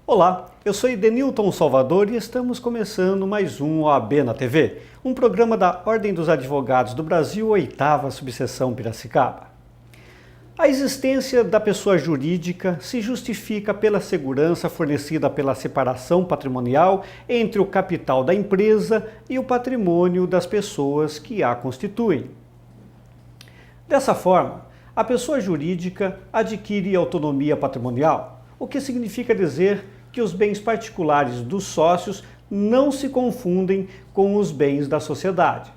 Olá, eu sou Edenilton Salvador e estamos começando mais um OAB na TV, um programa da Ordem dos Advogados do Brasil, 8ª Subseção Piracicaba. A existência da pessoa jurídica se justifica pela segurança fornecida pela separação patrimonial entre o capital da empresa e o patrimônio das pessoas que a constituem. Dessa forma, a pessoa jurídica adquire autonomia patrimonial, o que significa dizer que os bens particulares dos sócios não se confundem com os bens da sociedade.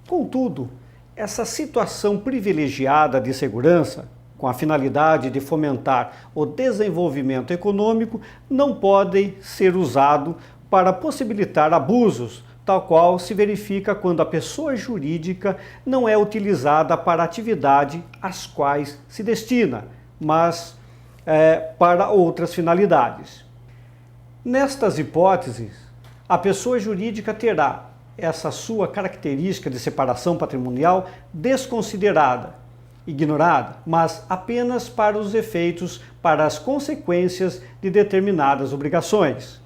Contudo, essa situação privilegiada de segurança, com a finalidade de fomentar o desenvolvimento econômico, não pode ser usado para possibilitar abusos, tal qual se verifica quando a pessoa jurídica não é utilizada para a atividade às quais se destina, mas para outras finalidades. Nestas hipóteses, a pessoa jurídica terá essa sua característica de separação patrimonial desconsiderada, ignorada, mas apenas para os efeitos, para as consequências de determinadas obrigações.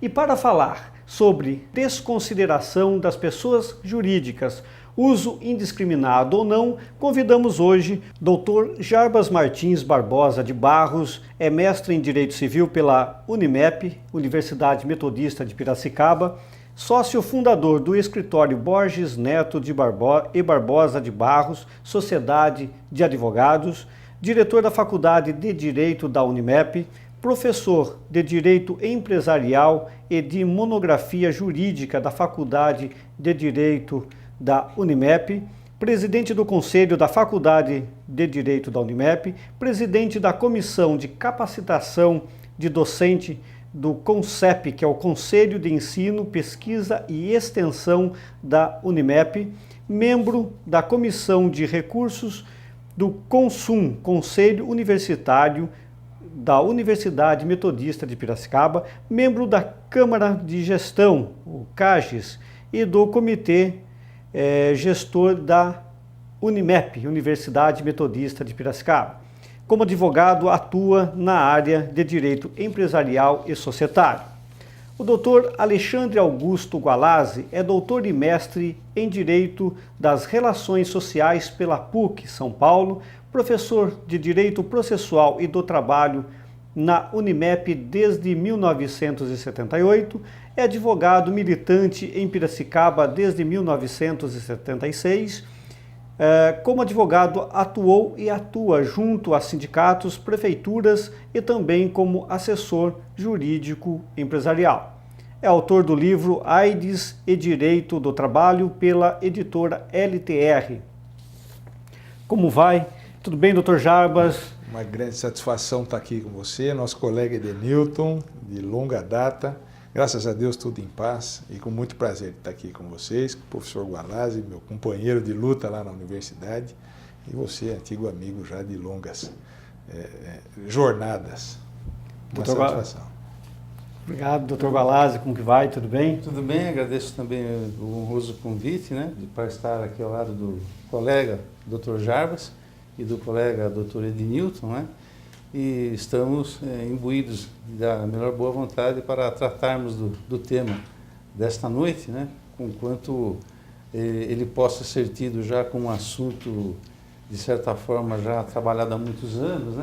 E para falar sobre desconsideração das pessoas jurídicas, uso indiscriminado ou não, convidamos hoje Dr. Jarbas Martins Barbosa de Barros, é mestre em Direito Civil pela Unimep, Universidade Metodista de Piracicaba, sócio fundador do escritório Borges Neto de Barbosa de Barros, Sociedade de Advogados, diretor da Faculdade de Direito da Unimep, professor de Direito Empresarial e de Monografia Jurídica da Faculdade de Direito da Unimep, presidente do Conselho da Faculdade de Direito da Unimep, presidente da Comissão de Capacitação de Docente do CONCEP, que é o Conselho de Ensino, Pesquisa e Extensão da Unimep, membro da Comissão de Recursos do CONSUM, Conselho Universitário da Universidade Metodista de Piracicaba, membro da Câmara de Gestão, o CAGES, e do Comitê Gestor da Unimep, Universidade Metodista de Piracicaba. Como advogado, atua na área de direito empresarial e societário. O Dr. Alexandre Augusto Gualazzi é doutor e mestre em Direito das Relações Sociais pela PUC São Paulo, professor de Direito Processual e do Trabalho na Unimep desde 1978, é advogado militante em Piracicaba desde 1976, como advogado, atuou e atua junto a sindicatos, prefeituras e também como assessor jurídico empresarial. É autor do livro AIDS e Direito do Trabalho pela editora LTR. Como vai? Tudo bem, Dr. Jarbas? Uma grande satisfação estar aqui com você, nosso colega Edenilton, de longa data. Graças a Deus, tudo em paz e com muito prazer de estar aqui com vocês, com o professor Gualazzi, meu companheiro de luta lá na universidade, e você, antigo amigo já de longas jornadas. Uma satisfação. Obrigado, doutor Gualazzi, como que vai? Tudo bem? Tudo bem, agradeço também o honroso convite, para estar aqui ao lado do colega Dr. Jarbas e do colega Dr. Edenilton, e estamos imbuídos da melhor boa vontade para tratarmos do tema desta noite, conquanto ele possa ser tido já como um assunto, de certa forma, já trabalhado há muitos anos,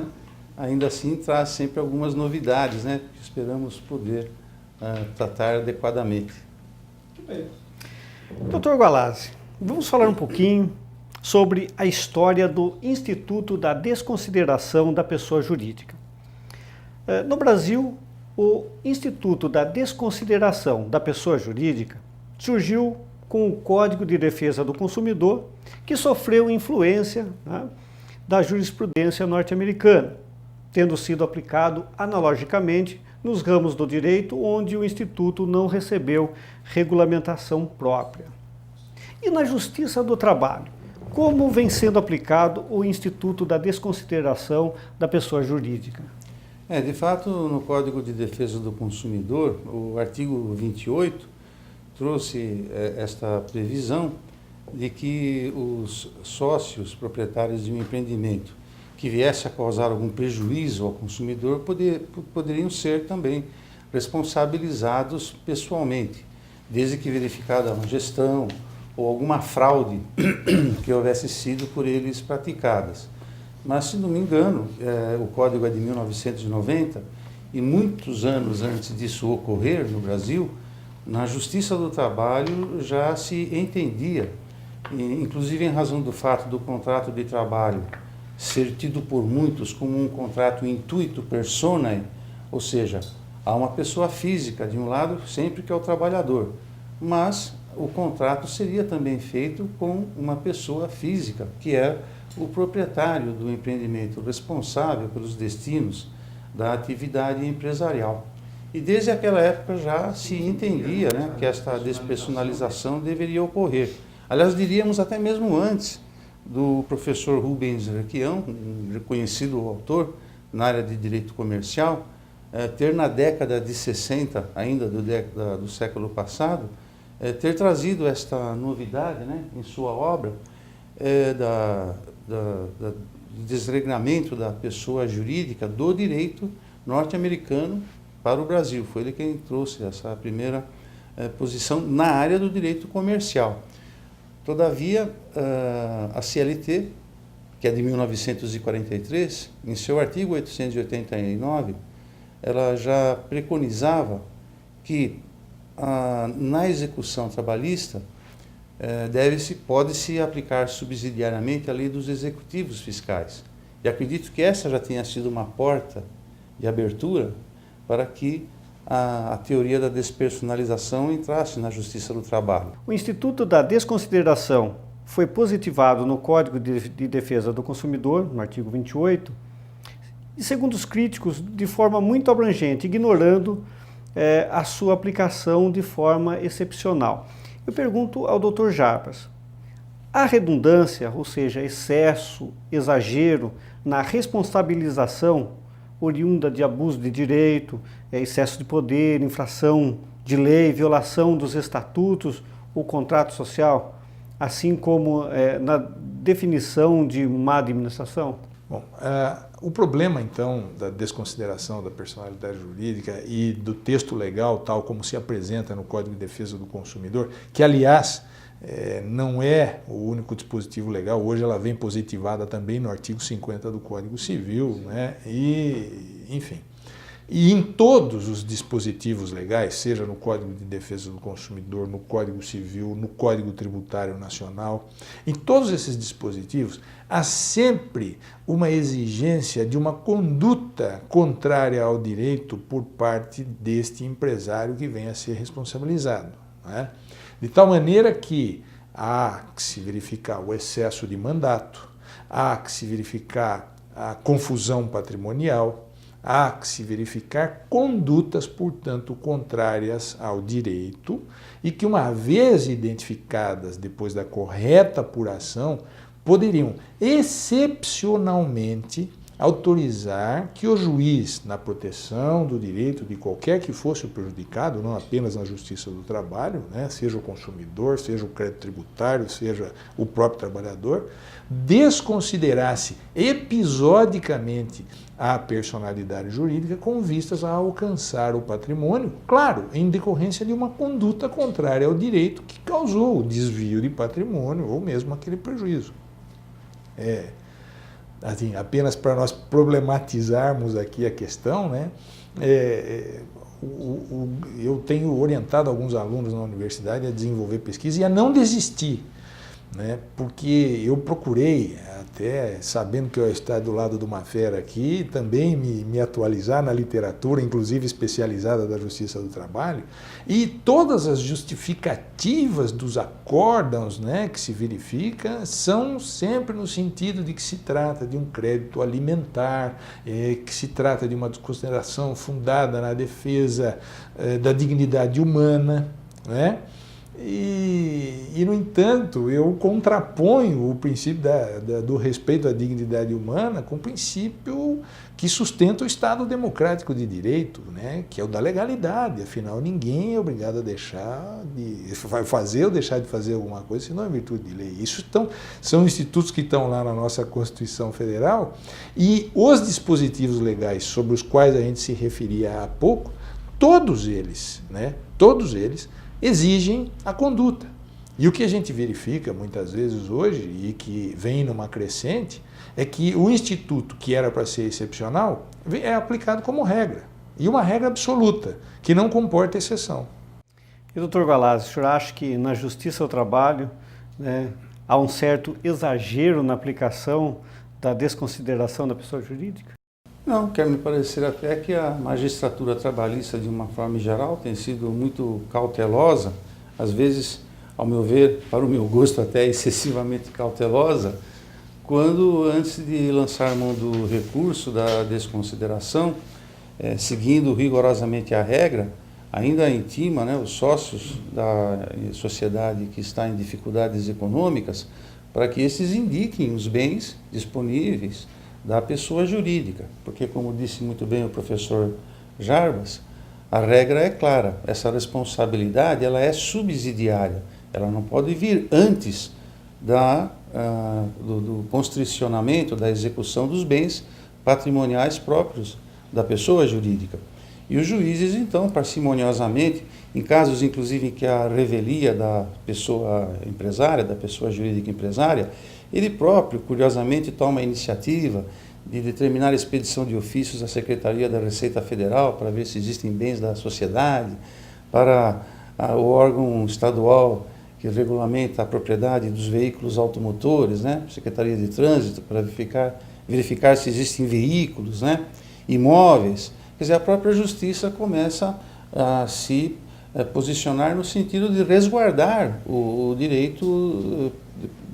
ainda assim traz sempre algumas novidades, que esperamos poder tratar adequadamente. Dr. Gualazzi, vamos falar um pouquinho sobre a história do Instituto da Desconsideração da Pessoa Jurídica. No Brasil, o Instituto da Desconsideração da Pessoa Jurídica surgiu com o Código de Defesa do Consumidor, que sofreu influência da jurisprudência norte-americana, tendo sido aplicado analogicamente nos ramos do direito onde o Instituto não recebeu regulamentação própria. E na Justiça do Trabalho, como vem sendo aplicado o Instituto da Desconsideração da Pessoa Jurídica? De fato, no Código de Defesa do Consumidor, o artigo 28 trouxe esta previsão de que os sócios proprietários de um empreendimento que viesse a causar algum prejuízo ao consumidor poderiam ser também responsabilizados pessoalmente, desde que verificada uma gestão ou alguma fraude que houvesse sido por eles praticadas. Mas, se não me engano, o Código é de 1990 e muitos anos antes disso ocorrer no Brasil, na Justiça do Trabalho já se entendia, inclusive em razão do fato do contrato de trabalho ser tido por muitos como um contrato intuito personae, ou seja, há uma pessoa física de um lado sempre que é o trabalhador, mas o contrato seria também feito com uma pessoa física, que é o proprietário do empreendimento, responsável pelos destinos da atividade empresarial. E desde aquela época já se entendia, né, que esta despersonalização deveria ocorrer. Aliás, diríamos até mesmo antes do professor Rubens Requião, um reconhecido autor na área de direito comercial, ter na década de 60, ainda do século passado, ter trazido esta novidade, né, em sua obra, do desregramento da pessoa jurídica do direito norte-americano para o Brasil. Foi ele quem trouxe essa primeira posição na área do direito comercial. Todavia, a CLT, que é de 1943, em seu artigo 889, ela já preconizava que na execução trabalhista pode-se aplicar subsidiariamente a lei dos executivos fiscais. E acredito que essa já tenha sido uma porta de abertura para que a teoria da despersonalização entrasse na Justiça do Trabalho. O Instituto da Desconsideração foi positivado no Código de Defesa do Consumidor, no artigo 28, e, segundo os críticos, de forma muito abrangente, ignorando a sua aplicação de forma excepcional. Eu pergunto ao Dr. Jarbas, a redundância, ou seja, excesso, exagero na responsabilização oriunda de abuso de direito, excesso de poder, infração de lei, violação dos estatutos ou contrato social, assim como na definição de má administração? Bom, o problema, então, da desconsideração da personalidade jurídica e do texto legal, tal como se apresenta no Código de Defesa do Consumidor, que, aliás, não é o único dispositivo legal, hoje ela vem positivada também no artigo 50 do Código Civil, né? Enfim. E em todos os dispositivos legais, seja no Código de Defesa do Consumidor, no Código Civil, no Código Tributário Nacional, em todos esses dispositivos, há sempre uma exigência de uma conduta contrária ao direito por parte deste empresário que venha a ser responsabilizado, né? De tal maneira que há que se verificar o excesso de mandato, há que se verificar a confusão patrimonial, há que se verificar condutas, portanto, contrárias ao direito e que, uma vez identificadas depois da correta apuração, poderiam excepcionalmente autorizar que o juiz, na proteção do direito de qualquer que fosse o prejudicado, não apenas na Justiça do Trabalho, né, seja o consumidor, seja o crédito tributário, seja o próprio trabalhador, desconsiderasse episodicamente a personalidade jurídica com vistas a alcançar o patrimônio, claro, em decorrência de uma conduta contrária ao direito que causou o desvio de patrimônio ou mesmo aquele prejuízo. Assim, apenas para nós problematizarmos aqui a questão, né, eu tenho orientado alguns alunos na universidade a desenvolver pesquisa e a não desistir, né, porque eu procurei, até sabendo que eu estou do lado de uma fera aqui, também me atualizar na literatura, inclusive especializada da Justiça do Trabalho, e todas as justificativas dos acórdãos, né, que se verifica são sempre no sentido de que se trata de um crédito alimentar, que se trata de uma desconsideração fundada na defesa da dignidade humana, né? no entanto, eu contraponho o princípio do respeito à dignidade humana com o princípio que sustenta o Estado democrático de direito, né? Que é o da legalidade. Afinal, ninguém é obrigado a deixar de fazer ou deixar de fazer alguma coisa, senão em virtude de lei. Isso são institutos que estão lá na nossa Constituição Federal, e os dispositivos legais sobre os quais a gente se referia há pouco, todos eles, né? Todos eles exigem a conduta. E o que a gente verifica muitas vezes hoje, e que vem numa crescente, é que o instituto, que era para ser excepcional, é aplicado como regra. E uma regra absoluta, que não comporta exceção. E, doutor Gualazzi, o senhor acha que na justiça ao trabalho, né, há um certo exagero na aplicação da desconsideração da pessoa jurídica? Não, quer me parecer até que a magistratura trabalhista, de uma forma geral, tem sido muito cautelosa, às vezes, ao meu ver, para o meu gosto até excessivamente cautelosa, quando antes de lançar mão do recurso da desconsideração, seguindo rigorosamente a regra, ainda intima, né, os sócios da sociedade que está em dificuldades econômicas, para que esses indiquem os bens disponíveis da pessoa jurídica, porque, como disse muito bem o professor Jarbas, a regra é clara, essa responsabilidade ela é subsidiária, ela não pode vir antes do constricionamento, da execução dos bens patrimoniais próprios da pessoa jurídica. E os juízes, então, parcimoniosamente, em casos inclusive em que a revelia da pessoa empresária, da pessoa jurídica empresária, ele próprio, curiosamente, toma a iniciativa de determinar a expedição de ofícios à Secretaria da Receita Federal para ver se existem bens da sociedade, para o órgão estadual que regulamenta a propriedade dos veículos automotores, né? Secretaria de Trânsito, para verificar se existem veículos, né? Imóveis. Quer dizer, a própria Justiça começa a se posicionar no sentido de resguardar o direito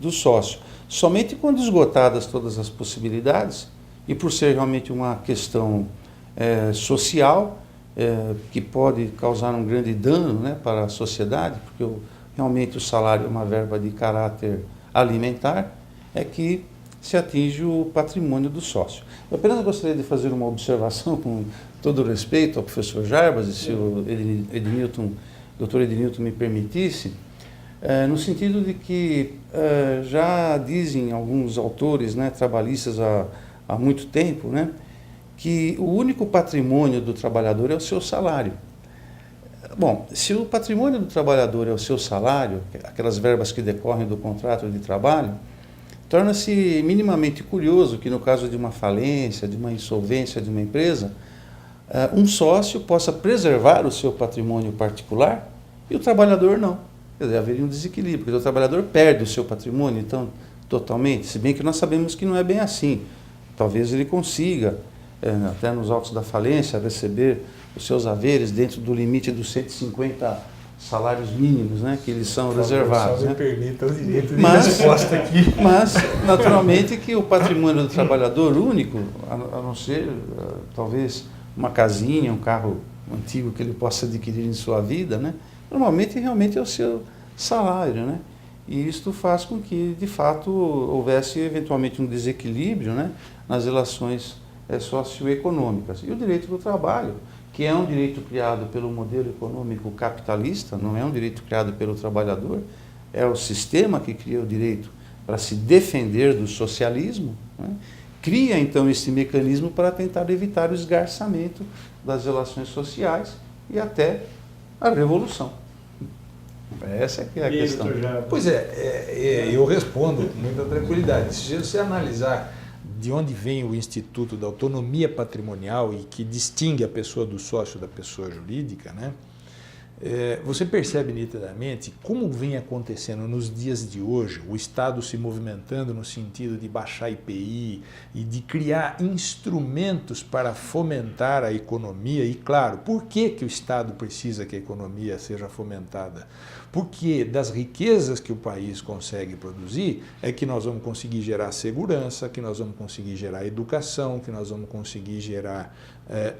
do sócio. Somente quando esgotadas todas as possibilidades, e por ser realmente uma questão social, que pode causar um grande dano, né, para a sociedade, porque realmente o salário é uma verba de caráter alimentar, é que se atinge o patrimônio do sócio. Eu apenas gostaria de fazer uma observação, com todo o respeito ao professor Jarbas, e se o doutor Ednilton me permitisse, no sentido de que já dizem alguns autores, né, trabalhistas há muito tempo, né, que o único patrimônio do trabalhador é o seu salário. Bom, se o patrimônio do trabalhador é o seu salário, aquelas verbas que decorrem do contrato de trabalho, torna-se minimamente curioso que no caso de uma falência, de uma insolvência de uma empresa, um sócio possa preservar o seu patrimônio particular e o trabalhador não. Quer dizer, haveria um desequilíbrio, porque o trabalhador perde o seu patrimônio, então, totalmente, se bem que nós sabemos que não é bem assim. Talvez ele consiga, até nos autos da falência, receber os seus haveres dentro do limite dos 150 salários mínimos, né, que eles são reservados. Só me né? permita o direito de resposta aqui. Mas, naturalmente, que o patrimônio do trabalhador único, a não ser, talvez, uma casinha, um carro antigo que ele possa adquirir em sua vida, né, normalmente, realmente é o seu salário, né? E isto faz com que, de fato, houvesse eventualmente um desequilíbrio, né, nas relações socioeconômicas. E o direito do trabalho, que é um direito criado pelo modelo econômico capitalista, não é um direito criado pelo trabalhador, é o sistema que cria o direito para se defender do socialismo, né? Cria então esse mecanismo para tentar evitar o esgarçamento das relações sociais e até a revolução. Essa é que é a questão. Pois eu respondo com muita tranquilidade. Se você analisar de onde vem o Instituto da Autonomia Patrimonial e que distingue a pessoa do sócio da pessoa jurídica, né? Você percebe nitidamente como vem acontecendo nos dias de hoje, o Estado se movimentando no sentido de baixar IPI e de criar instrumentos para fomentar a economia. E claro, por que o Estado precisa que a economia seja fomentada? Porque das riquezas que o país consegue produzir é que nós vamos conseguir gerar segurança, que nós vamos conseguir gerar educação, que nós vamos conseguir gerar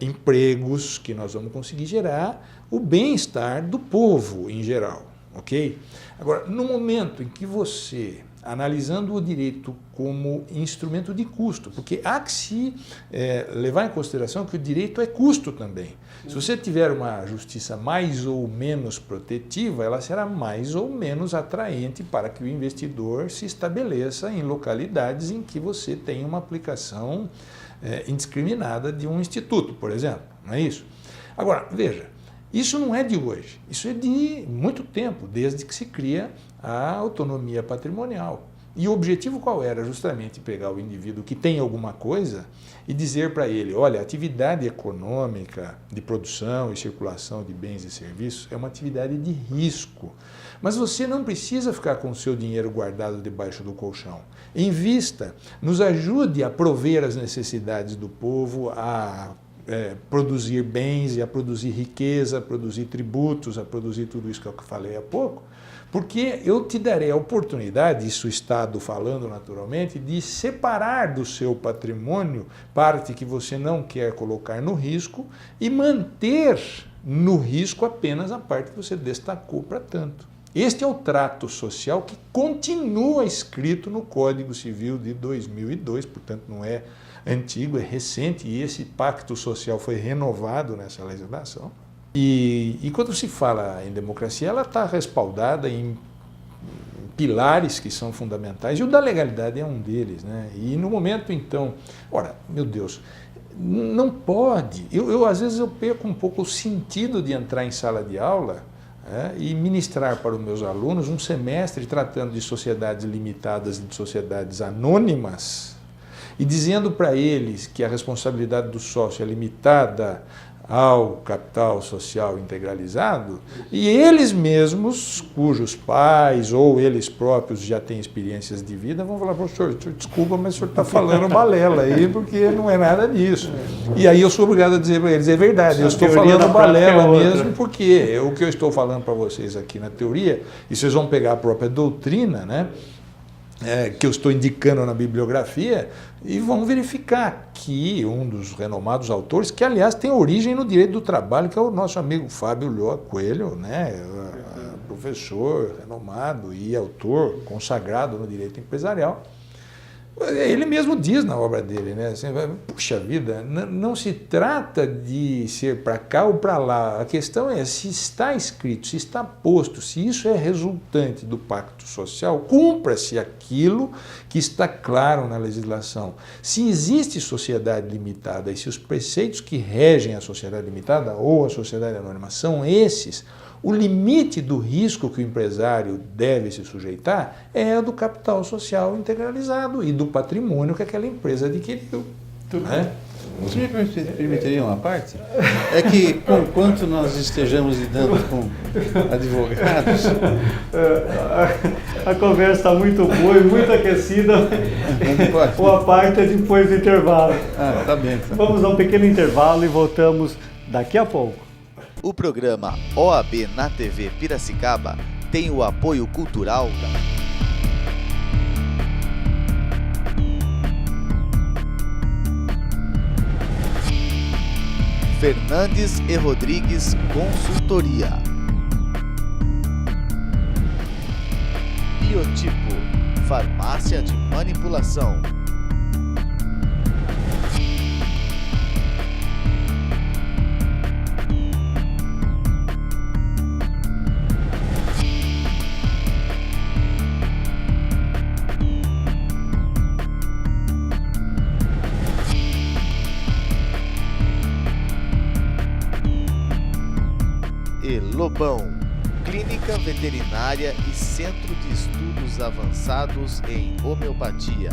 empregos, que nós vamos conseguir gerar o bem-estar do povo em geral. ok? Agora, no momento em que você, analisando o direito como instrumento de custo, porque há que se levar em consideração que o direito é custo também. Se você tiver uma justiça mais ou menos protetiva, ela será mais ou menos atraente para que o investidor se estabeleça em localidades em que você tem uma aplicação indiscriminada de um instituto, por exemplo, não é isso? Agora, veja, isso não é de hoje, isso é de muito tempo, desde que se cria a autonomia patrimonial. E o objetivo qual era? Justamente pegar o indivíduo que tem alguma coisa e dizer para ele, olha, a atividade econômica de produção e circulação de bens e serviços é uma atividade de risco. Mas você não precisa ficar com o seu dinheiro guardado debaixo do colchão. Invista, nos ajude a prover as necessidades do povo, a produzir bens e a produzir riqueza, a produzir tributos, a produzir tudo isso que eu falei há pouco, porque eu te darei a oportunidade, isso o Estado falando naturalmente, de separar do seu patrimônio parte que você não quer colocar no risco e manter no risco apenas a parte que você destacou para tanto. Este é o trato social que continua escrito no Código Civil de 2002, portanto não é antigo, é recente, e esse pacto social foi renovado nessa legislação. E quando se fala em democracia, ela está respaldada em pilares que são fundamentais, e o da legalidade é um deles, né? E no momento, então, ora, meu Deus, não pode, às vezes eu perco um pouco o sentido de entrar em sala de aula e ministrar para os meus alunos um semestre tratando de sociedades limitadas e de sociedades anônimas, e dizendo para eles que a responsabilidade do sócio é limitada ao capital social integralizado, e eles mesmos, cujos pais ou eles próprios já têm experiências de vida, vão falar, professor, desculpa, mas o senhor está falando balela aí, porque não é nada disso. E aí eu sou obrigado a dizer para eles, é verdade, eu estou falando balela mesmo, porque o que eu estou falando para vocês aqui na teoria, e vocês vão pegar a própria doutrina, né? Que eu estou indicando na bibliografia, e vão verificar que um dos renomados autores, que aliás tem origem no direito do trabalho, que é o nosso amigo Fábio Lyoa Coelho, né? Professor renomado e autor consagrado no direito empresarial, ele mesmo diz na obra dele, né? Assim, puxa vida, não se trata de ser para cá ou para lá, a questão é se está escrito, se está posto, se isso é resultante do pacto social, cumpra-se aquilo que está claro na legislação. Se existe sociedade limitada e se os preceitos que regem a sociedade limitada ou a sociedade anônima são esses, o limite do risco que o empresário deve se sujeitar é o do capital social integralizado e do patrimônio que aquela empresa adquiriu. Né? Você me permitiria uma parte? É que, enquanto nós estejamos lidando com advogados... A conversa está muito boa e muito aquecida. Uma parte é depois do intervalo. Tá bem. Então. Vamos a um pequeno intervalo e voltamos daqui a pouco. O programa OAB na TV Piracicaba tem o apoio cultural da... Fernandes e Rodrigues Consultoria. Biotipo, farmácia de manipulação. Lobão, clínica veterinária e centro de estudos avançados em homeopatia.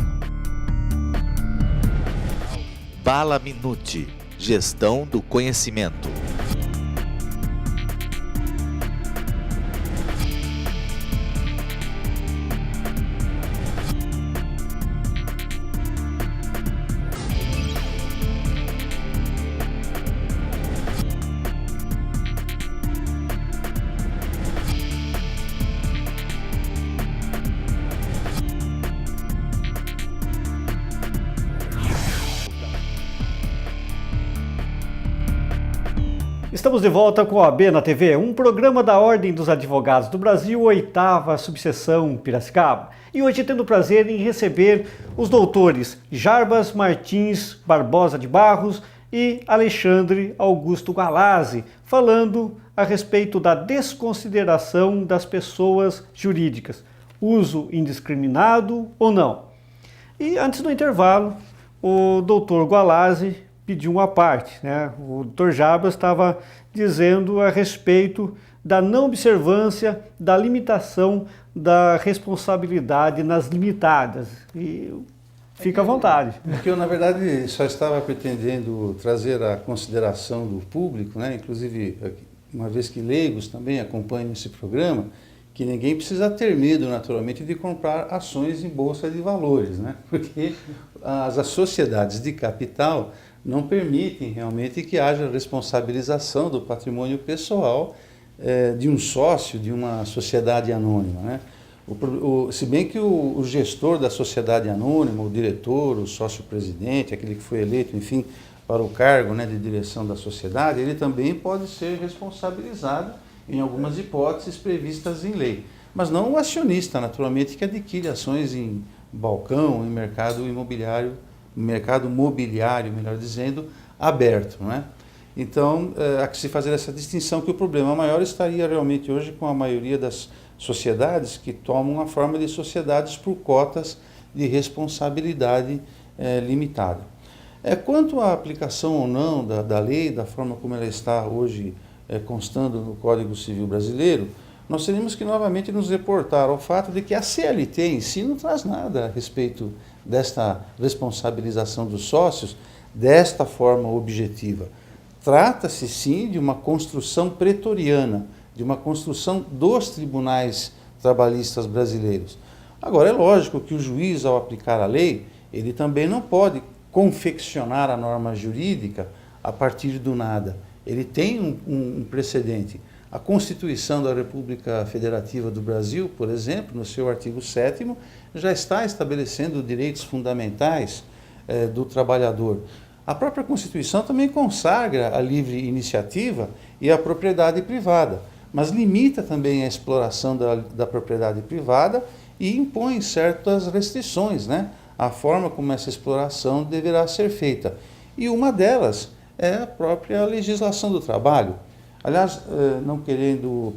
Bala Minuti, gestão do conhecimento. Estamos de volta com a OAB na TV, um programa da Ordem dos Advogados do Brasil, 8ª Subseção Piracicaba. E hoje tendo o prazer em receber os doutores Jarbas Martins Barbosa de Barros e Alexandre Augusto Gualazzi, falando a respeito da desconsideração das pessoas jurídicas, uso indiscriminado ou não. E antes do intervalo, o doutor Gualazzi pediu uma parte, né? O Dr. Jarbas estava dizendo a respeito da não observância, da limitação da responsabilidade nas limitadas. E fica à vontade. Porque eu, na verdade, só estava pretendendo trazer a consideração do público, né? Inclusive, uma vez que leigos também acompanham esse programa, que ninguém precisa ter medo, naturalmente, de comprar ações em bolsa de valores, né? Porque as sociedades de capital não permitem realmente que haja responsabilização do patrimônio pessoal de um sócio de uma sociedade anônima, né? Se bem que o gestor da sociedade anônima, o diretor, o sócio-presidente, aquele que foi eleito, enfim, para o cargo, né, de direção da sociedade, ele também pode ser responsabilizado em algumas hipóteses previstas em lei. Mas não o acionista, naturalmente, que adquire ações em balcão, em mercado imobiliário, mercado mobiliário, melhor dizendo, aberto, não é? Então, há que se fazer essa distinção, que o problema maior estaria realmente hoje com a maioria das sociedades que tomam a forma de sociedades por cotas de responsabilidade limitada. Quanto à aplicação ou não da lei, da forma como ela está hoje constando no Código Civil Brasileiro, nós teríamos que novamente nos reportar ao fato de que a CLT em si não traz nada a respeito desta responsabilização dos sócios desta forma objetiva. Trata-se sim de uma construção pretoriana, de uma construção dos tribunais trabalhistas brasileiros. Agora, é lógico que o juiz, ao aplicar a lei, ele também não pode confeccionar a norma jurídica a partir do nada. Ele tem um precedente. A Constituição da República Federativa do Brasil, por exemplo, no seu artigo 7º, já está estabelecendo direitos fundamentais do trabalhador. A própria Constituição também consagra a livre iniciativa e a propriedade privada, mas limita também a exploração da propriedade privada e impõe certas restrições, né, à forma como essa exploração deverá ser feita. E uma delas é a própria legislação do trabalho. Aliás, não querendo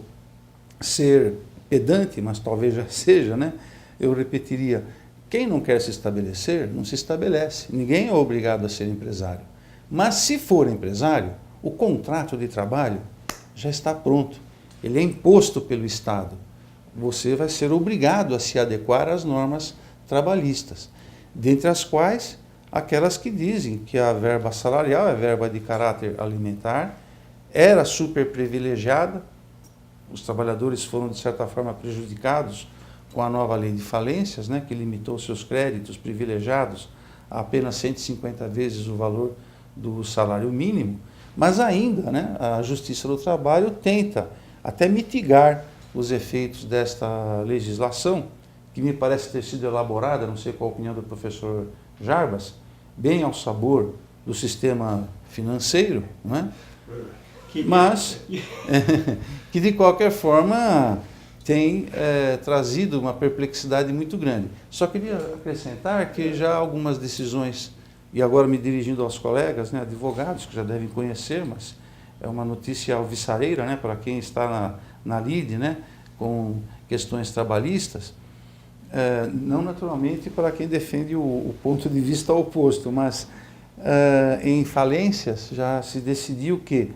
ser pedante, mas talvez já seja, né? Eu repetiria, quem não quer se estabelecer, não se estabelece. Ninguém é obrigado a ser empresário. Mas se for empresário, o contrato de trabalho já está pronto. Ele é imposto pelo Estado. Você vai ser obrigado a se adequar às normas trabalhistas, dentre as quais aquelas que dizem que a verba salarial é verba de caráter alimentar, era super privilegiada, os trabalhadores foram de certa forma prejudicados com a nova lei de falências, né, que limitou seus créditos privilegiados a apenas 150 vezes o valor do salário mínimo, mas ainda, né, a Justiça do Trabalho tenta até mitigar os efeitos desta legislação, que me parece ter sido elaborada, não sei qual a opinião do professor Jarbas, bem ao sabor do sistema financeiro, não é? Mas que de qualquer forma tem trazido uma perplexidade muito grande. Só queria acrescentar que já algumas decisões, e agora me dirigindo aos colegas, né, advogados, que já devem conhecer, mas é uma notícia alvissareira, né, para quem está na lide, né, com questões trabalhistas, não naturalmente para quem defende o ponto de vista oposto, mas em falências já se decidiu que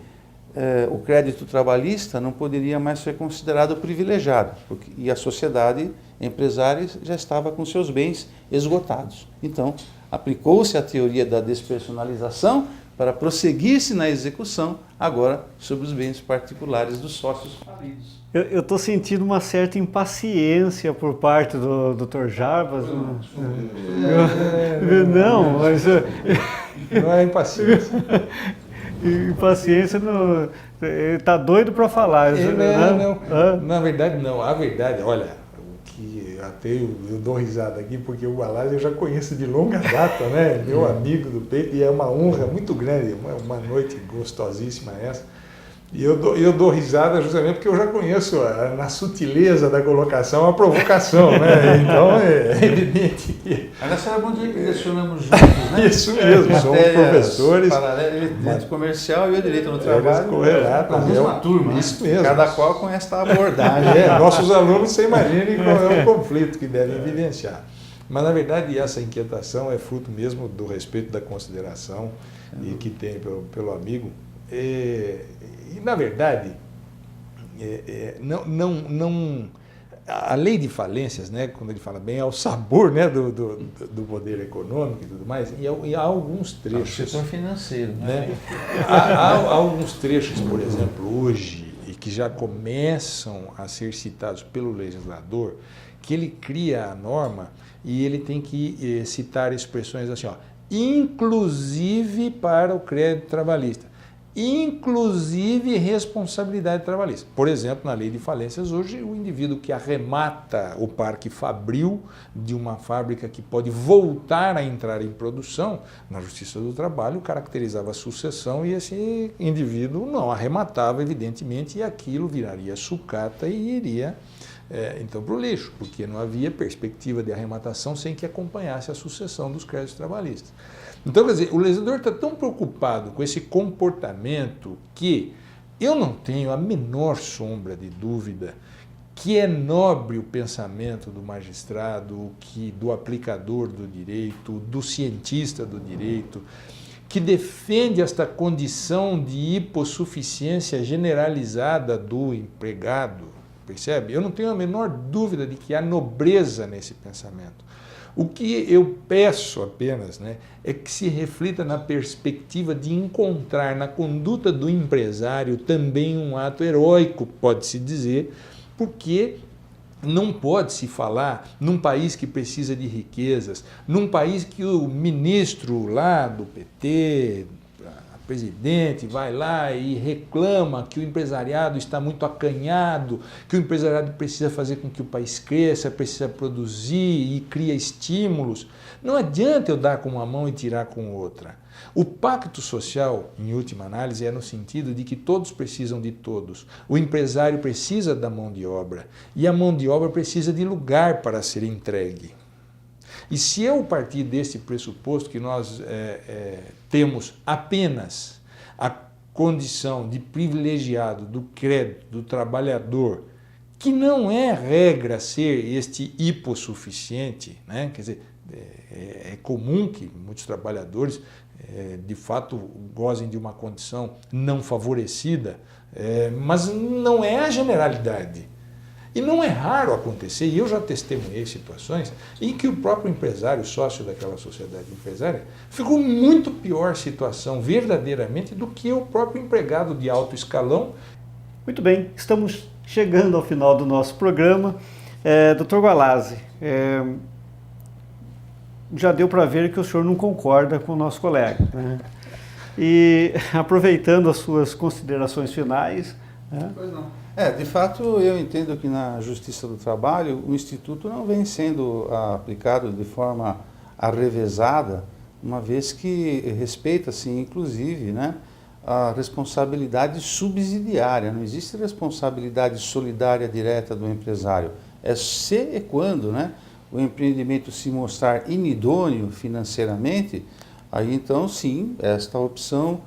o crédito trabalhista não poderia mais ser considerado privilegiado, e a sociedade empresária já estava com seus bens esgotados. Então, aplicou-se a teoria da despersonalização para prosseguir-se na execução, agora sobre os bens particulares dos sócios falidos. Eu estou sentindo uma certa impaciência por parte do Dr. Jarbas. Não, mas... Não é impaciência. Impaciência, ele está doido para falar. Não. Na verdade, não. A verdade, olha, o que até eu dou risada aqui, porque o Gualazzi eu já conheço de longa data, né? Meu amigo do peito, e é uma honra muito grande, uma noite gostosíssima essa. E eu dou risada justamente porque eu já conheço na sutileza da colocação a provocação, né? Então é evidente que... Aliás, era bom dizer que lecionamos juntos, né? Isso mesmo, somos professores. Direito comercial e o direito no trabalho. Exato, na mesma turma, isso né? mesmo. Cada qual com esta abordagem. Nossos alunos, você imagine qual é o conflito que devem evidenciar. Mas, na verdade, essa inquietação é fruto mesmo do respeito, da consideração e que tem pelo amigo. E, na verdade, a lei de falências, né, quando ele fala bem, é o sabor, né, do poder econômico e tudo mais, e há alguns trechos... O setor financeiro, né? Há alguns trechos, por exemplo, hoje, e que já começam a ser citados pelo legislador, que ele cria a norma e ele tem que citar expressões assim, ó, inclusive para o crédito trabalhista, inclusive responsabilidade trabalhista. Por exemplo, na lei de falências, hoje, o indivíduo que arremata o parque fabril de uma fábrica que pode voltar a entrar em produção, na Justiça do Trabalho, caracterizava a sucessão e esse indivíduo não arrematava, evidentemente, e aquilo viraria sucata e iria então para o lixo, porque não havia perspectiva de arrematação sem que acompanhasse a sucessão dos créditos trabalhistas. Então, quer dizer, o legislador está tão preocupado com esse comportamento que eu não tenho a menor sombra de dúvida que é nobre o pensamento do magistrado, do aplicador do direito, do cientista do direito, que defende esta condição de hipossuficiência generalizada do empregado, percebe? Eu não tenho a menor dúvida de que há nobreza nesse pensamento. O que eu peço apenas, né, é que se reflita na perspectiva de encontrar na conduta do empresário também um ato heróico, pode-se dizer, porque não pode se falar num país que precisa de riquezas, num país que o ministro lá do PT, presidente, vai lá e reclama que o empresariado está muito acanhado, que o empresariado precisa fazer com que o país cresça, precisa produzir e cria estímulos. Não adianta eu dar com uma mão e tirar com outra. O pacto social, em última análise, é no sentido de que todos precisam de todos. O empresário precisa da mão de obra e a mão de obra precisa de lugar para ser entregue. E se eu partir desse pressuposto que nós temos apenas a condição de privilegiado do crédito do trabalhador, que não é regra ser este hipossuficiente, né? Quer dizer, é comum que muitos trabalhadores de fato gozem de uma condição não favorecida, mas não é a generalidade. E não é raro acontecer, e eu já testemunhei situações em que o próprio empresário, sócio daquela sociedade empresária, ficou muito pior situação verdadeiramente do que o próprio empregado de alto escalão. Muito bem, estamos chegando ao final do nosso programa. Dr. Gualazzi, já deu para ver que o senhor não concorda com o nosso colega, né? E aproveitando as suas considerações finais... Pois não. De fato, eu entendo que na Justiça do Trabalho o Instituto não vem sendo aplicado de forma arrevezada, uma vez que respeita-se, inclusive, né, a responsabilidade subsidiária. Não existe responsabilidade solidária direta do empresário. É se e quando, né, o empreendimento se mostrar inidôneo financeiramente, aí então sim, esta opção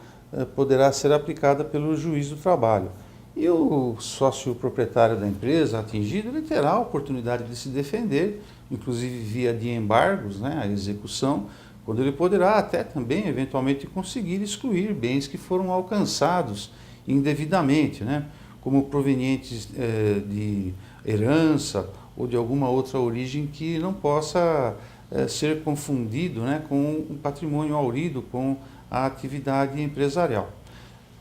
poderá ser aplicada pelo juiz do trabalho. E o sócio proprietário da empresa atingido, ele terá a oportunidade de se defender, inclusive via de embargos, né, a execução, quando ele poderá até também, eventualmente, conseguir excluir bens que foram alcançados indevidamente, né, como provenientes de herança ou de alguma outra origem que não possa ser confundido, né, com um patrimônio aurido com a atividade empresarial.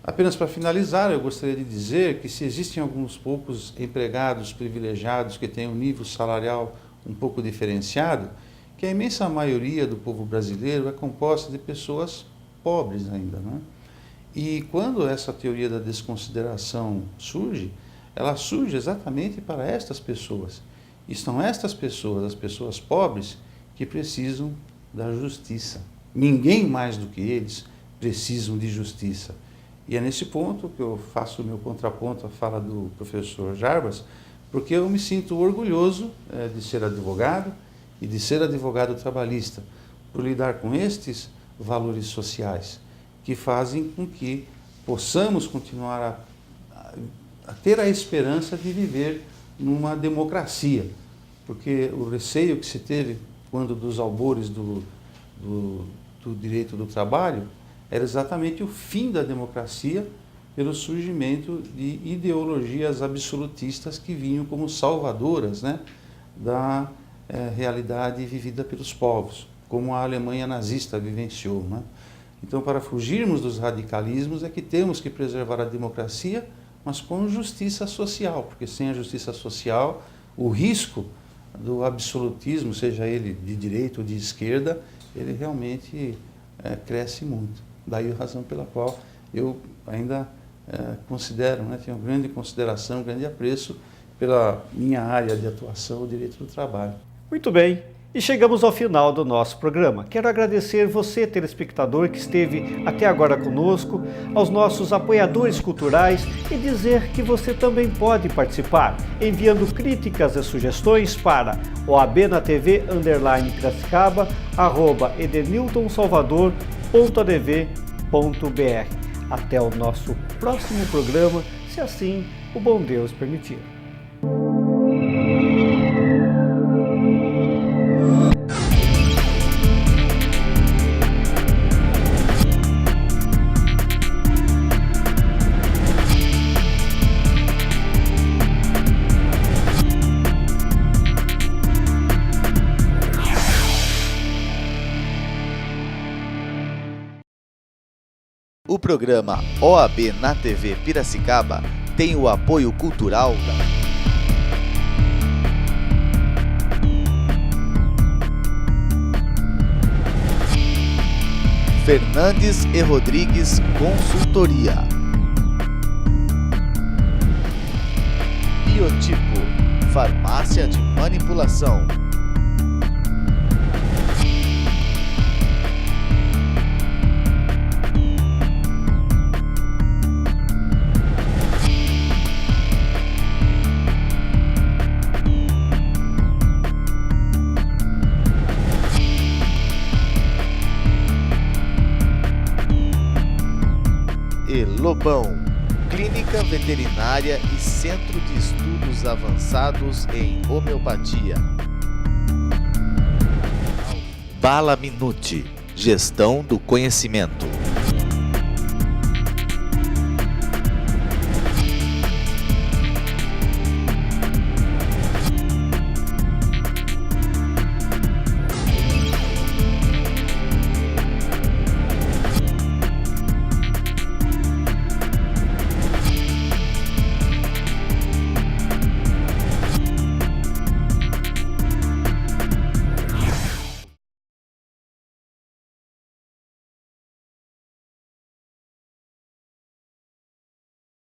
Apenas para finalizar, eu gostaria de dizer que se existem alguns poucos empregados privilegiados que têm um nível salarial um pouco diferenciado, que a imensa maioria do povo brasileiro é composta de pessoas pobres ainda, né? E quando essa teoria da desconsideração surge, ela surge exatamente para estas pessoas. E são estas pessoas, as pessoas pobres, que precisam da justiça. Ninguém mais do que eles precisam de justiça. E é nesse ponto que eu faço o meu contraponto à fala do professor Jarbas, porque eu me sinto orgulhoso de ser advogado e de ser advogado trabalhista, por lidar com estes valores sociais, que fazem com que possamos continuar a ter a esperança de viver numa democracia, porque o receio que se teve quando dos albores do direito do trabalho era exatamente o fim da democracia pelo surgimento de ideologias absolutistas que vinham como salvadoras, né, da realidade vivida pelos povos, como a Alemanha nazista vivenciou, né? Então, para fugirmos dos radicalismos é que temos que preservar a democracia, mas com justiça social, porque sem a justiça social, o risco do absolutismo, seja ele de direita ou de esquerda, ele realmente cresce muito. Daí a razão pela qual eu ainda considero, né, tenho grande consideração, grande apreço pela minha área de atuação, o direito do trabalho. Muito bem, e chegamos ao final do nosso programa. Quero agradecer você, telespectador, que esteve até agora conosco, aos nossos apoiadores culturais e dizer que você também pode participar, enviando críticas e sugestões para oabnaTV_edeniltonsalvador.adv.br. Até o nosso próximo programa, se assim o bom Deus permitir. O programa OAB na TV Piracicaba tem o apoio cultural da Fernandes e Rodrigues Consultoria, Biotipo, farmácia de manipulação, e Lobão, clínica veterinária e centro de estudos avançados em homeopatia. Bala Minute, gestão do conhecimento.